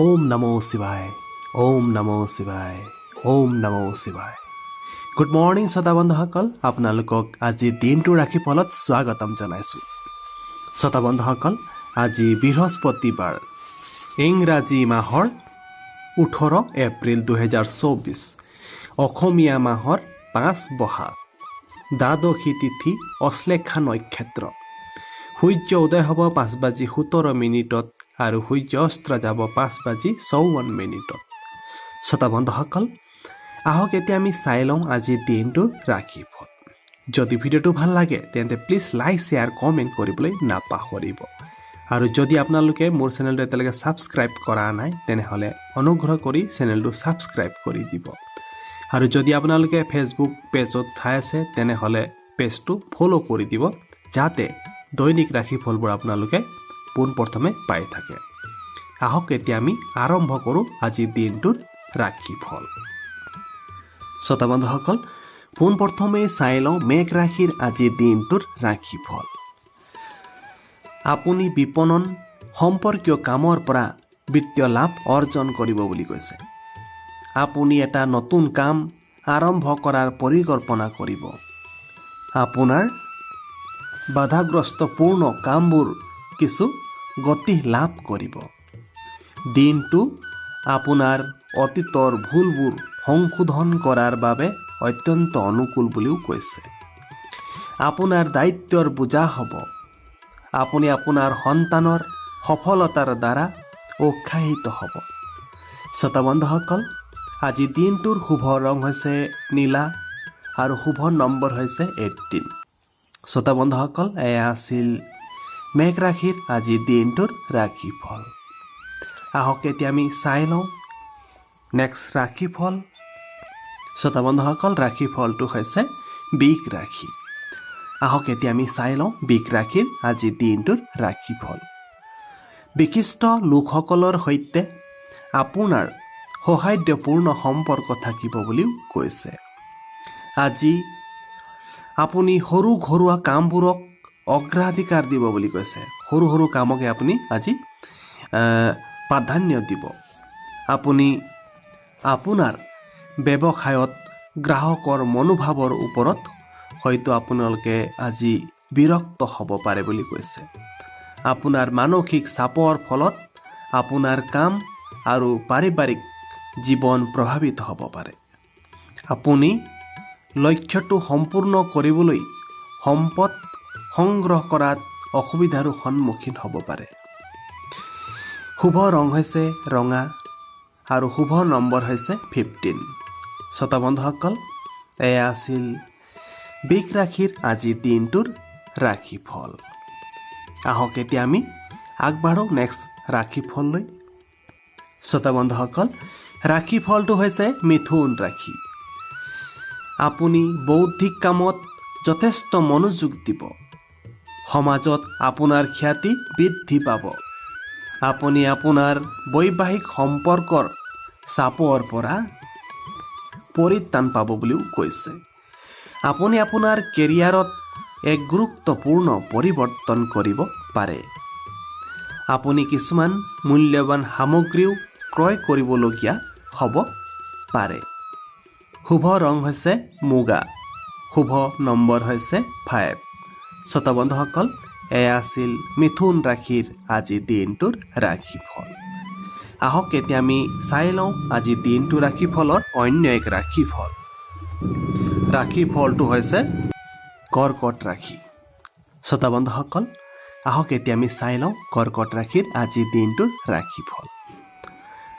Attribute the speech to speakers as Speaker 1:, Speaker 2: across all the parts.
Speaker 1: ওম নমো শিৱায়, ওম নমো শিৱায়, ওম নমো শিৱায়। Good morning শ্ৰোতা বন্ধুসকল, আপোনালোকক আজি দিনটোৰ ৰাশিফলত স্বাগতম জনাইছোঁ। শ্ৰোতা বন্ধুসকল, আজি বৃহস্পতিবাৰ, ইংৰাজী মাহৰ 18 এপ্ৰিল 2024, অসমীয়া মাহৰ 5 বহাগ, দ্বাদশী তিথি, অশ্লেষা নক্ষত্ৰ। সূৰ্য উদয় হ'ব 5:17 আৰু সূৰ্য অস্ত যাব 5:54। শ্ৰোতা বন্ধুসকল, আহক এতিয়া আমি চাই লওঁ আজিৰ দিনটোৰ ৰাশিফল। যদি ভিডিঅ'টো ভাল লাগে তেন্তে প্লিজ লাইক, শ্বেয়াৰ, কমেণ্ট কৰিবলৈ নাপাহৰিব। আৰু যদি আপোনালোকে মোৰ চেনেলটো এতিয়ালৈকে ছাবস্ক্ৰাইব কৰা নাই তেনেহ'লে অনুগ্ৰহ কৰি চেনেলটো ছাবস্ক্ৰাইব কৰি দিব। আৰু যদি আপোনালোকে ফেচবুক পেজত চাই আছে তেনেহ'লে পেজটো ফ'ল' কৰি দিব, যাতে দৈনিক ৰাশিফলবোৰ আপোনালোকে পোনপ্ৰথমে পাই থাকে। আহক এতিয়া আমি আৰম্ভ কৰোঁ আজিৰ দিনটোৰ ৰাশিফল। শ্ৰোতা বন্ধুসকল, পোনপ্ৰথমে চাই লওঁ মেঘ ৰাশিৰ আজিৰ দিনটোৰ ৰাশিফল। আপুনি বিপণন সম্পৰ্কীয় কামৰ পৰা বিত্তীয় লাভ অৰ্জন কৰিব বুলি কৈছে। আপুনি এটা নতুন কাম আৰম্ভ কৰাৰ পৰিকল্পনা কৰিব। আপোনাৰ বাধাগ্ৰস্তপূৰ্ণ কামবোৰ কিছু গতি লাভ কৰিব। দিনটো আপোনাৰ অতীতৰ ভুলবোৰ সংশোধন কৰাৰ বাবে অত্যন্ত অনুকূল বুলিও কৈছে। আপোনাৰ দায়িত্বৰ বোজা হ'ব। আপুনি আপোনাৰ সন্তানৰ সফলতাৰ দ্বাৰা উৎসাহিত হ'ব। শ্ৰোতা বন্ধুসকল, আজি দিনটোৰ শুভ ৰং হৈছে নীলা আৰু শুভ নম্বৰ হৈছে 18। শ্ৰোতা বন্ধুসকল, এয়া আছিল মেঘ ৰাশিৰ আজিৰ দিনটোৰ ৰাশিফল। আহক এতিয়া আমি চাই লওঁ নেক্সট ৰাশিফল। শ্ৰোতা বন্ধুসকল, ৰাশিফলটো হৈছে বৃষ ৰাশি। আহক এতিয়া আমি চাই লওঁ বৃষ ৰাশিৰ আজিৰ দিনটোৰ ৰাশিফল। বিশিষ্ট লোকসকলৰ সৈতে আপোনাৰ সৌহাৰ্দ্যপূৰ্ণ সম্পৰ্ক থাকিব বুলিও কৈছে। আজি আপুনি সৰু ঘৰুৱা কামবোৰক অগ্ৰাধিকাৰ দিব বুলি কৈছে। সৰু সৰু কামকে আপুনি আজি প্ৰাধান্য দিব। আপুনি আপোনাৰ ব্যৱসায়ত গ্ৰাহকৰ মনোভাৱৰ ওপৰত হয়তো আপোনালোকে আজি বিৰক্ত হ'ব পাৰে বুলি কৈছে। আপোনাৰ মানসিক চাপৰ ফলত আপোনাৰ কাম আৰু পাৰিবাৰিক জীৱন প্ৰভাৱিত হ'ব পাৰে। আপুনি লক্ষ্যটো সম্পূৰ্ণ কৰিবলৈ সম্পদ সংগ্ৰহ কৰাত অসুবিধাৰো সন্মুখীন হ'ব পাৰে। শুভ ৰং হৈছে ৰঙা আৰু শুভ নম্বৰ হৈছে 15। শ্ৰোতা বন্ধুসকল, এয়া আছিল বৃষ ৰাশিৰ আজিৰ দিনটোৰ ৰাশিফল। আহক এতিয়া আমি আগবাঢ়ো নেক্সট ৰাশিফললৈ। শ্ৰোতা বন্ধুসকল, ৰাশিফলটো হৈছে মিথুন ৰাশি। আপুনি বৌদ্ধিক কামত যথেষ্ট মনোযোগ দিব। সমাজত আপোনাৰ খ্যাতি বৃদ্ধি পাব। আপুনি আপোনাৰ বৈবাহিক সম্পৰ্কৰ চাপৰ পৰা পৰিত্ৰাণ পাব বুলিও কৈছে। আপুনি আপোনাৰ কেৰিয়াৰত এক গুৰুত্বপূৰ্ণ পৰিৱৰ্তন কৰিব পাৰে। আপুনি কিছুমান মূল্যৱান সামগ্ৰীও ক্ৰয় কৰিবলগীয়া হ'ব পাৰে। শুভ ৰং হৈছে মুগা, শুভ নম্বৰ হৈছে 5। শ্ৰোতা বন্ধুসকল, এয়া আছিল মিথুন ৰাশিৰ আজিৰ দিনটোৰ ৰাশিফল। আহক এতিয়া আমি চাই লওঁ আজিৰ দিনটোৰ ৰাশিফলৰ অন্য এক ৰাশিফল। ৰাশিফলটো হৈছে কৰ্কট ৰাশি। শ্ৰোতা বন্ধুসকল, আহক এতিয়া আমি চাই লওঁ কৰ্কট ৰাশিৰ আজিৰ দিনটোৰ ৰাশিফল।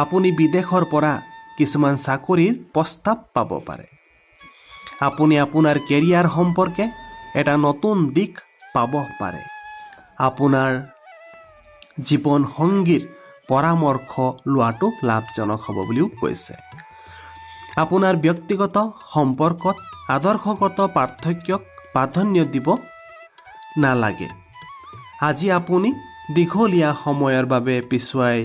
Speaker 1: আপুনি বিদেশৰ পৰা কিছুমান চাকৰিৰ প্ৰস্তাৱ পাব পাৰে। আপুনি আপোনাৰ কেৰিয়াৰ সম্পৰ্কে এটা নতুন দিশ পাব পাৰে। আপোনাৰ জীৱন সংগীৰ পৰামৰ্শ লোৱাটো লাভজনক হ'ব বুলিও কৈছে। আপোনাৰ ব্যক্তিগত সম্পৰ্কত আদৰ্শগত পাৰ্থক্যক প্ৰাধান্য দিব নালাগে। আজি আপুনি দীঘলীয়া সময়ৰ বাবে পিছুৱাই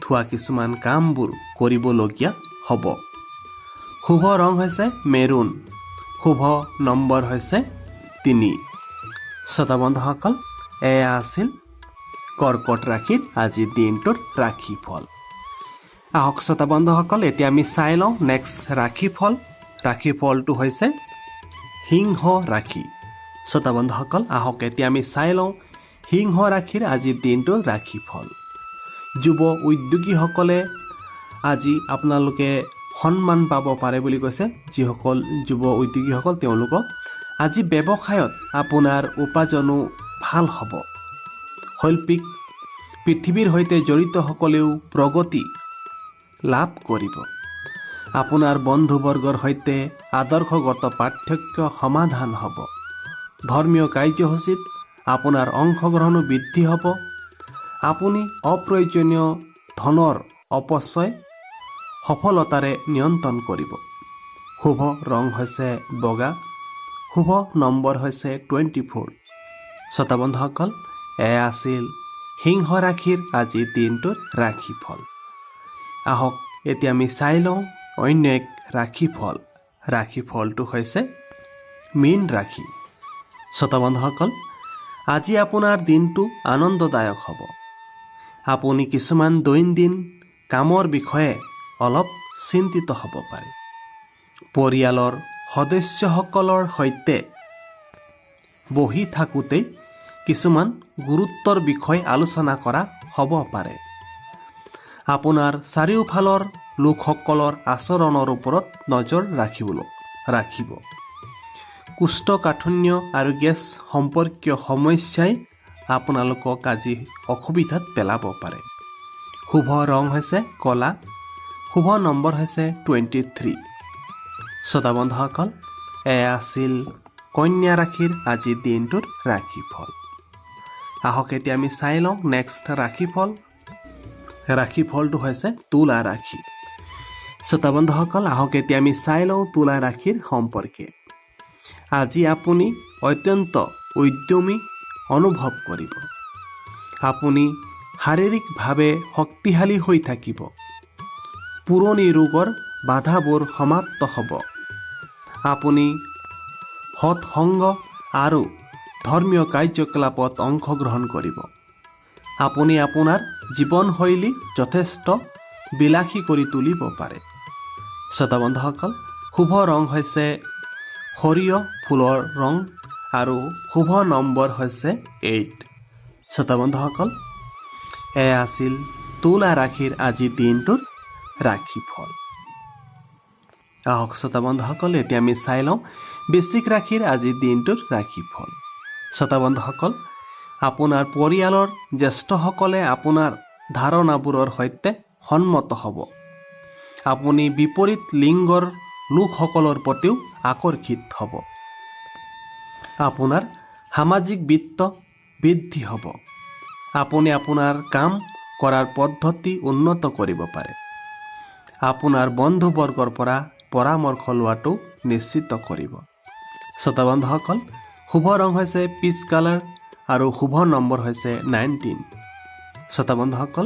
Speaker 1: থোৱা কিছুমান কামবোৰ কৰিবলগীয়া হ'ব। শুভ ৰং হৈছে মেৰুণ, শুভ নম্বৰ হৈছে 3। শ্ৰোতা বন্ধুসকল, এয়া আছিল কৰ্কট ৰাশিৰ আজিৰ দিনটোৰ ৰাশিফল। আহক শ্ৰোতা বন্ধুসকল, এতিয়া আমি চাই লওঁ নেক্সট ৰাশিফল। ৰাশিফলটো হৈছে সিংহ ৰাশি। শ্ৰোতা বন্ধুসকল, আহক এতিয়া আমি চাই লওঁ সিংহ ৰাশিৰ আজিৰ দিনটোৰ ৰাশিফল। যুৱ উদ্যোগীসকলে আজি আপোনালোকে সন্মান পাব পাৰে বুলি কৈছে। যিসকল যুৱ উদ্যোগীসকল তেওঁলোকক আজি ব্যৱসায়ত আপোনাৰ উপাৰ্জনো ভাল হ'ব। শৈল্পিক পৃথিৱীৰ সৈতে জড়িতসকলেও প্ৰগতি লাভ কৰিব। আপোনাৰ বন্ধুবৰ্গৰ সৈতে আদৰ্শগত পাৰ্থক্য সমাধান হ'ব। ধৰ্মীয় কাৰ্যসূচীত আপোনাৰ অংশগ্ৰহণো বৃদ্ধি হ'ব। আপুনি অপ্ৰয়োজনীয় ধনৰ অপচয় সফলতাৰে নিয়ন্ত্ৰণ কৰিব। শুভ ৰং হৈছে বগা। শুভ নম্বৰ হৈছে 24। শ্ৰোতা বন্ধুসকল, এয়া আছিল সিংহ ৰাশিৰ আজিৰ দিনটোৰ ৰাশিফল। আহক এতিয়া আমি চাই লওঁ অন্য এক ৰাশিফল। ৰাশিফলটো হৈছে মীন ৰাশি। শ্ৰোতা বন্ধুসকল, আজি আপোনাৰ দিনটো আনন্দদায়ক হ'ব। আপুনি কিছুমান দৈনন্দিন কামৰ বিষয়ে অলপ চিন্তিত হ'ব পাৰে। পৰিয়ালৰ সদস্যসকলৰ সৈতে বহি থাকোঁতেই কিছুমান গুৰুত্বৰ বিষয় আলোচনা কৰা হ'ব পাৰে। আপোনাৰ চাৰিওফালৰ লোকসকলৰ আচৰণৰ ওপৰত নজৰ ৰাখিব। কোষ্ঠকাঠিন্য আৰু গেছ সম্পৰ্কীয় সমস্যাই আপোনালোকক আজি অসুবিধাত পেলাব পাৰে। শুভ ৰং হৈছে ক'লা। শুভ নম্বৰ হৈছে 23। শ্ৰোতা বন্ধুসকল, এয়া আছিল কন্যা ৰাশিৰ আজিৰ দিনটোৰ ৰাশিফল। আহক এতিয়া আমি চাই লওঁ নেক্সট ৰাশিফল। ৰাশিফলটো হৈছে তুলা ৰাশি। শ্ৰোতা বন্ধুসকল, আহক এতিয়া আমি চাই লওঁ তুলা ৰাশিৰ সম্পৰ্কে। আজি আপুনি অত্যন্ত উদ্যমী অনুভৱ কৰিব। আপুনি শাৰীৰিকভাৱে শক্তিশালী হৈ থাকিব। পুৰণি ৰোগৰ বাধাবোৰ সমাপ্ত হ'ব। আপুনি সৎসংগ আৰু ধৰ্মীয় কাৰ্যকলাপত অংশগ্ৰহণ কৰিব। আপুনি আপোনাৰ জীৱনশৈলী যথেষ্ট বিলাসী কৰি তুলিব পাৰে। শ্ৰোতা বন্ধুসকল, শুভ ৰং হৈছে সৰিয়হ ফুলৰ ৰং আৰু শুভ নম্বৰ হৈছে 8। শ্ৰোতা বন্ধুসকল, এয়া আছিল তুলা ৰাশিৰ আজিৰ দিনটোৰ ৰাশিফল। আহক শ্ৰোতা বন্ধুসকল, এতিয়া আমি চাই লওঁ বৃশ্চিক ৰাশিৰ আজিৰ দিনটোৰ ৰাশিফল। শ্ৰোতা বন্ধুসকল, আপোনাৰ পৰিয়ালৰ জ্যেষ্ঠসকলে আপোনাৰ ধাৰণাবোৰৰ সৈতে সন্মত হ'ব। আপুনি বিপৰীত লিংগৰ লোকসকলৰ প্ৰতিও আকৰ্ষিত হ'ব। আপোনাৰ সামাজিক বিত্ত বৃদ্ধি হ'ব। আপুনি আপোনাৰ কাম কৰাৰ পদ্ধতি উন্নত কৰিব পাৰে। আপোনাৰ বন্ধুবৰ্গৰ পৰা পৰামৰ্শ লোৱাটো নিশ্চিত কৰিব। শ্ৰোতা বন্ধুসকল, শুভ ৰং হৈছে পিচ কালাৰ আৰু শুভ নম্বৰ হৈছে 19। শ্ৰোতা বন্ধুসকল,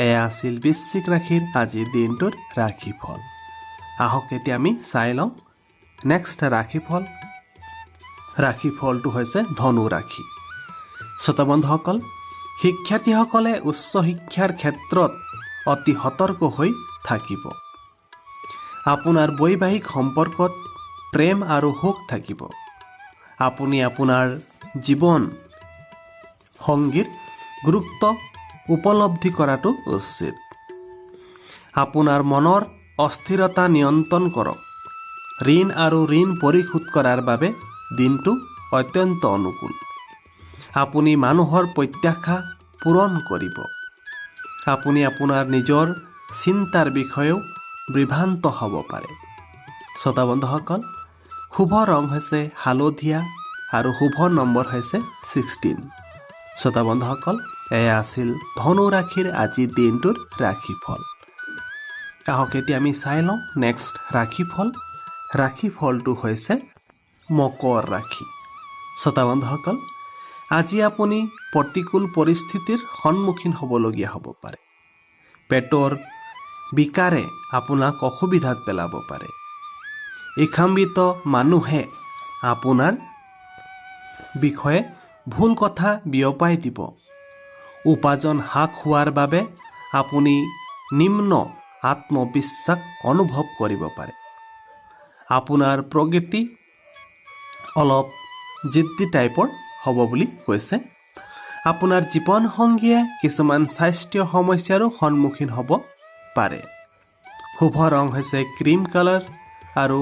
Speaker 1: এয়া আছিল বৃশ্চিক ৰাশিৰ আজিৰ দিনটোৰ ৰাশিফল। আহক এতিয়া আমি চাই লওঁ নেক্সট ৰাশিফল। ৰাশিফলটো হৈছে ধনু ৰাশি। শ্ৰোতা বন্ধুসকল, শিক্ষাৰ্থীসকলে উচ্চ শিক্ষাৰ ক্ষেত্ৰত অতি সতৰ্ক হৈ থাকিব। আপোনাৰ বৈবাহিক সম্পৰ্কত প্ৰেম আৰু সুখ থাকিব। আপুনি আপোনাৰ জীৱন সংগীৰ গুৰুত্ব উপলব্ধি কৰাটো উচিত। আপোনাৰ মনৰ অস্থিৰতা নিয়ন্ত্ৰণ কৰক। ঋণ আৰু ঋণ পৰিশোধ কৰাৰ বাবে দিনটো অত্যন্ত অনুকূল। আপুনি মানুহৰ প্ৰত্যাশা পূৰণ কৰিব। আপুনি আপোনাৰ নিজৰ চিন্তাৰ বিষয়েও বিভ্ৰান্ত হ'ব পাৰে। শ্ৰোতা বন্ধুসকল, শুভ ৰং হৈছে হালধীয়া আৰু শুভ নম্বৰ হৈছে 16। শ্ৰোতা বন্ধুসকল, এয়া আছিল ধনু ৰাশিৰ আজিৰ দিনটোৰ ৰাশিফল। আহক এতিয়া আমি চাই লওঁ নেক্সট ৰাশিফল। ৰাশিফলটো হৈছে মকৰ ৰাশি। শ্ৰোতা বন্ধুসকল, আজি আপুনি প্ৰতিকূল পৰিস্থিতিৰ সন্মুখীন হ'বলগীয়া হ'ব পাৰে। পেটৰ বিকাৰে আপোনাক অসুবিধাত পেলাব পাৰে। ইখাম্বিত মানুহে আপোনাৰ বিষয়ে ভুল কথা বিয়পাই দিব। উপাৰ্জন হ্ৰাস হোৱাৰ বাবে আপুনি নিম্ন আত্মবিশ্বাস অনুভৱ কৰিব পাৰে। আপোনাৰ প্ৰকৃতি অলপ জিদ্দি টাইপৰ হ'ব বুলি কৈছে। আপোনাৰ জীৱনসংগীয়ে কিছুমান স্বাস্থ্য সমস্যাৰো সন্মুখীন হ'ব পাৰে। শুভ ৰং হৈছে ক্ৰীম কালাৰ আৰু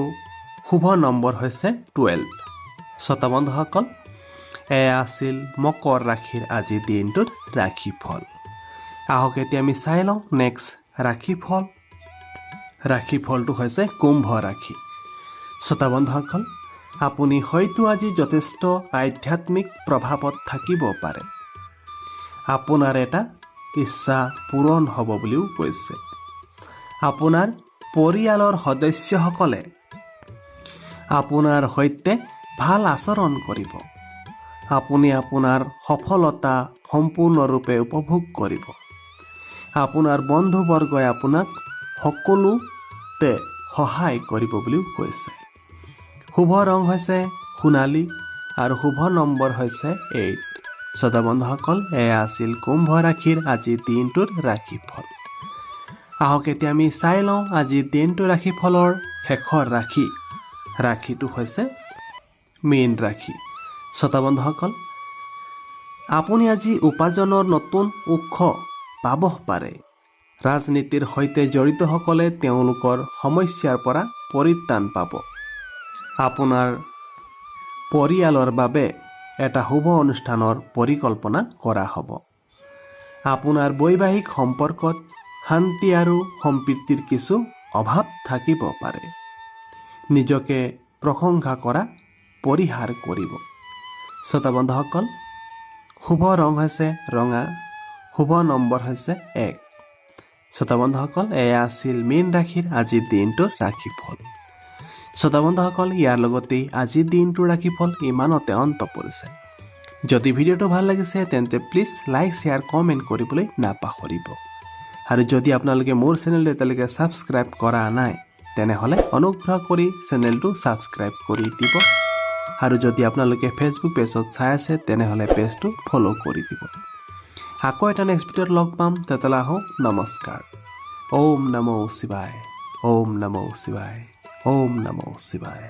Speaker 1: শুভ নম্বৰ হৈছে 12। শ্ৰোতা বন্ধুসকল, এয়া আছিল মকৰ ৰাশিৰ আজিৰ দিনটোৰ ৰাশিফল। আহক এতিয়া আমি চাই লওঁ নেক্সট ৰাশিফল। ৰাশিফলটো হৈছে কুম্ভ ৰাশি। শ্ৰোতা বন্ধুসকল, আপুনি হয়তো আজি যথেষ্ট আধ্যাত্মিক প্ৰভাৱত থাকিব পাৰে। আপোনাৰ এটা ইচ্ছা পূৰণ হ'ব বুলিও কৈছে। আপোনাৰ পৰিয়ালৰ সদস্যসকলে আপোনাৰ সৈতে ভাল আচৰণ কৰিব। আপুনি আপোনাৰ সফলতা সম্পূৰ্ণৰূপে উপভোগ কৰিব। আপোনাৰ বন্ধুবৰ্গই আপোনাক সকলোতে সহায় কৰিব বুলিও কৈছে। শুভ ৰং হৈছে সোণালী আৰু শুভ নম্বৰ হৈছে 8। শ্ৰোতা বন্ধুসকল, এয়া আছিল কুম্ভ ৰাশিৰ আজিৰ দিনটোৰ ৰাশিফল। আহক এতিয়া আমি চাই লওঁ আজিৰ দিনটোৰ ৰাশিফলৰ শেষৰ ৰাশিটো হৈছে মীন ৰাশি। শ্ৰোতা বন্ধুসকল, আপুনি আজি উপাৰ্জনৰ নতুন উৎস পাব পাৰে। ৰাজনীতিৰ সৈতে জড়িতসকলে তেওঁলোকৰ সমস্যাৰ পৰা পৰিত্ৰাণ পাব। আপোনাৰ পৰিয়ালৰ বাবে এটা শুভ অনুষ্ঠানৰ পৰিকল্পনা কৰা হ'ব। আপোনাৰ বৈবাহিক সম্পৰ্কত শান্তি আৰু সম্প্ৰীতিৰ কিছু অভাৱ থাকিব পাৰে। নিজকে প্ৰশংসা কৰা পৰিহাৰ কৰিব। শ্ৰোতা বন্ধুসকল, শুভ ৰং হৈছে ৰঙা, শুভ নম্বৰ হৈছে 1। শ্ৰোতা বন্ধুসকল, এয়া আছিল মীন ৰাশিৰ আজিৰ দিনটোৰ ৰাশিফল। শ্ৰোতা বন্ধুসকল, ইয়াৰ লগতেই আজিৰ দিনটোৰ ৰাশিফল ইমানতে অন্ত পৰিছে। যদি ভিডিঅ'টো ভাল লাগিছে তেন্তে প্লিজ লাইক শ্বেয়াৰ কমেণ্ট কৰিবলৈ নাপাহৰিব। আৰু যদি আপোনালোকে মোৰ চেনেলটো এতিয়ালৈকে ছাবস্ক্ৰাইব কৰা নাই তেনেহ'লে অনুগ্ৰহ কৰি চেনেলটো ছাবস্ক্ৰাইব কৰি দিব। আৰু যদি আপোনালোকে ফেচবুক পেজত চাই আছে তেনেহ'লে পেজটো ফ'ল' কৰি দিব। আকৌ এটা নেক্সট ভিডিঅ'ত লগ পাম। তেতিয়ালৈ আহোঁ, নমস্কাৰ। ওম নমঃ শিৱায়, ওম নমঃ শিৱায়, ওম নমঃ শিৱায়।